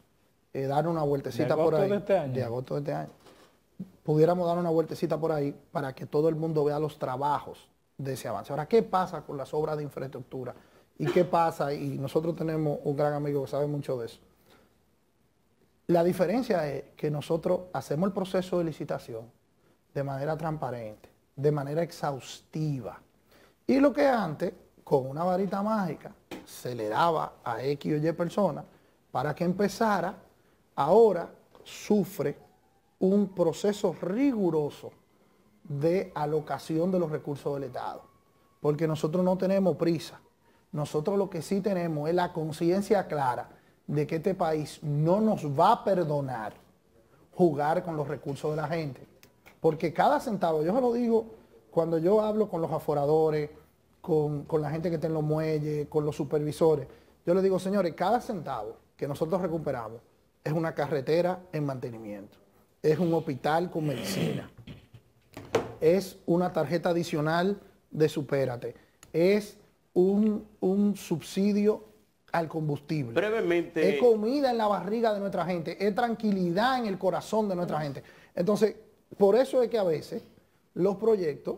dar una vueltecita por ahí. De agosto de este año. Pudiéramos dar una vueltecita por ahí para que todo el mundo vea los trabajos de ese avance. Ahora, ¿qué pasa con las obras de infraestructura? ¿Y qué pasa? Y nosotros tenemos un gran amigo que sabe mucho de eso. La diferencia es que nosotros hacemos el proceso de licitación de manera transparente, de manera exhaustiva. Y lo que antes, con una varita mágica, se le daba a X o Y personas para que empezara, ahora sufre un proceso riguroso de alocación de los recursos del Estado. Porque nosotros no tenemos prisa. Nosotros lo que sí tenemos es la conciencia clara de que este país no nos va a perdonar jugar con los recursos de la gente. Porque cada centavo, yo se lo digo cuando yo hablo con los aforadores, con la gente que está en los muelles, con los supervisores, yo les digo, señores, cada centavo que nosotros recuperamos es una carretera en mantenimiento, es un hospital con medicina, es una tarjeta adicional de Supérate, es un subsidio al combustible. Brevemente. Es comida en la barriga de nuestra gente, es tranquilidad en el corazón de nuestra gente. Entonces, por eso es que a veces los proyectos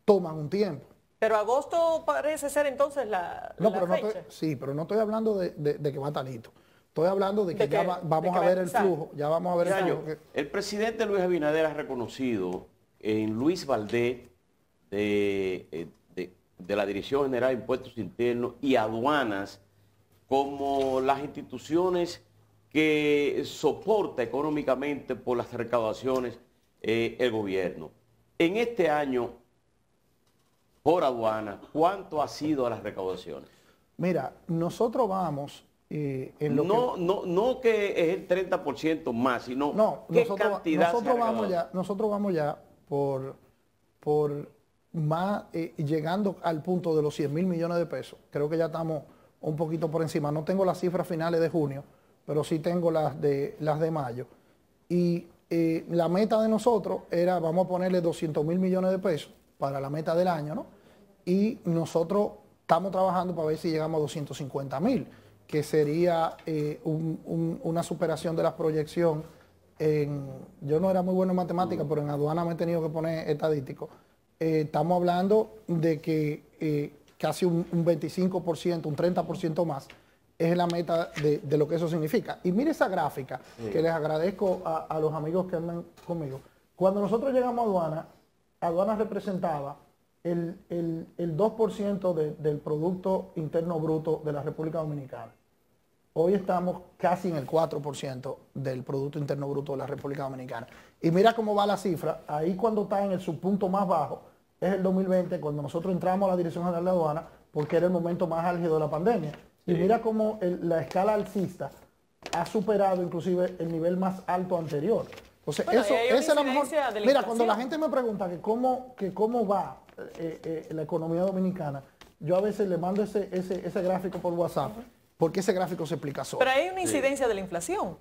toman un tiempo. Pero agosto parece ser entonces la fecha. Sí, pero no estoy hablando de que va a estar listo. Estoy hablando de que ya vamos a ver el flujo. Ya vamos a ver el flujo. El presidente Luis Abinader ha reconocido en Luis Valdés de la Dirección General de Impuestos Internos y Aduanas como las instituciones que soporta económicamente por las recaudaciones el gobierno. En este año, por aduana, ¿cuánto ha sido las recaudaciones? Mira, nosotros vamos en lo no que es el 30% más, sino qué cantidad nosotros vamos ya por más llegando al punto de los 100.000 millones de pesos. Creo que ya estamos un poquito por encima. No tengo las cifras finales de junio, pero sí tengo las de mayo. Y la meta de nosotros era, vamos a ponerle 200.000 millones de pesos para la meta del año, ¿no? Y nosotros estamos trabajando para ver si llegamos a 250.000, que sería una superación de la proyección. Yo no era muy bueno en matemáticas, pero en aduana me he tenido que poner estadístico. Estamos hablando de que casi un 25%, un 30% más es la meta de lo que eso significa. Y mire esa gráfica, que les agradezco a los amigos que andan conmigo. Cuando nosotros llegamos a aduana representaba el 2% del Producto Interno Bruto de la República Dominicana. Hoy estamos casi en el 4% del Producto Interno Bruto de la República Dominicana. Y mira cómo va la cifra. Ahí cuando está en el subpunto más bajo es el 2020, cuando nosotros entramos a la Dirección General de Aduana, porque era el momento más álgido de la pandemia. Sí. Y mira cómo la escala alcista ha superado inclusive el nivel más alto anterior. Entonces, bueno, esa es la mejor. Mira, cuando la gente me pregunta que cómo va la economía dominicana, yo a veces le mando ese gráfico por WhatsApp, porque ese gráfico se explica solo. Pero hay una incidencia de la inflación.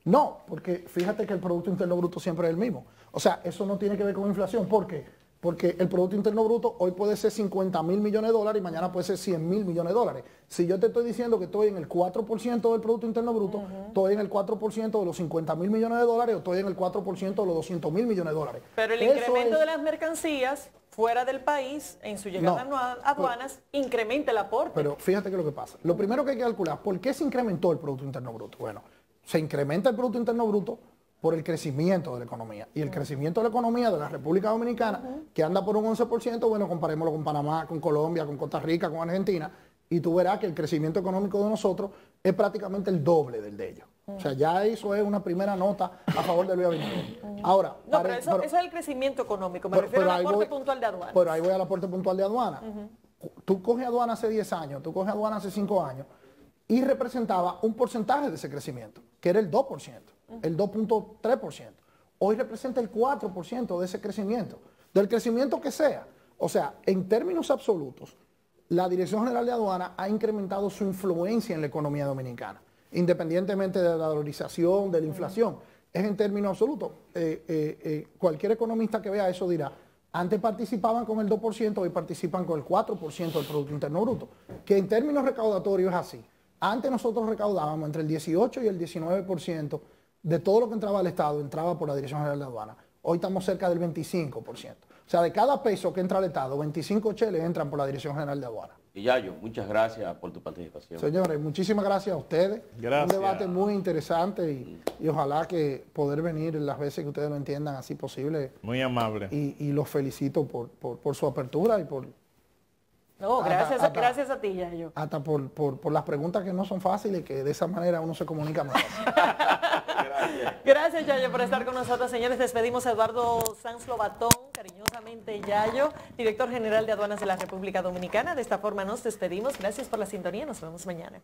No, porque fíjate que el Producto Interno Bruto siempre es el mismo. O sea, eso no tiene que ver con inflación. ¿Por qué? Porque el Producto Interno Bruto hoy puede ser 50.000 millones de dólares y mañana puede ser 100.000 millones de dólares. Si yo te estoy diciendo que estoy en el 4% del Producto Interno Bruto, estoy en el 4% de los 50.000 millones de dólares o estoy en el 4% de los 200.000 millones de dólares. Pero el incremento de las mercancías fuera del país en su llegada a aduanas incrementa el aporte. Pero fíjate que lo que pasa. Lo primero que hay que calcular, ¿por qué se incrementó el Producto Interno Bruto? Bueno, se incrementa el Producto Interno Bruto por el crecimiento de la economía. Y el crecimiento de la economía de la República Dominicana, que anda por un 11%, bueno, comparémoslo con Panamá, con Colombia, con Costa Rica, con Argentina, y tú verás que el crecimiento económico de nosotros es prácticamente el doble del de ellos. O sea, ya eso es una primera nota a favor de Luis Abinader. Ahora, no, pero eso es el crecimiento económico, me refiero al aporte puntual de aduana. Pero ahí voy al aporte puntual de aduana. Tú coges aduana hace 10 años, tú coges aduana hace 5 años, y representaba un porcentaje de ese crecimiento, que era el 2%, el 2.3%. Hoy representa el 4% de ese crecimiento, del crecimiento que sea. O sea, en términos absolutos, la Dirección General de Aduana ha incrementado su influencia en la economía dominicana, independientemente de la dolarización, de la inflación. Es en términos absolutos. Cualquier economista que vea eso dirá, antes participaban con el 2%, hoy participan con el 4% del Producto Interno Bruto, que en términos recaudatorios es así. Antes nosotros recaudábamos entre el 18 y el 19% de todo lo que entraba al Estado, entraba por la Dirección General de Aduana. Hoy estamos cerca del 25%. O sea, de cada peso que entra al Estado, 25 cheles entran por la Dirección General de Aduana. Y Yayo, muchas gracias por tu participación. Señores, muchísimas gracias a ustedes. Gracias. Un debate muy interesante y ojalá que poder venir las veces que ustedes lo entiendan así posible. Muy amable. Y los felicito por su apertura y por... No, gracias a ti, Yayo. Hasta por las preguntas que no son fáciles, que de esa manera uno se comunica más. Gracias, Yayo, por estar con nosotros. Señores, despedimos a Eduardo Sanz Lobatón, cariñosamente Yayo, director general de Aduanas de la República Dominicana. De esta forma nos despedimos. Gracias por la sintonía. Nos vemos mañana.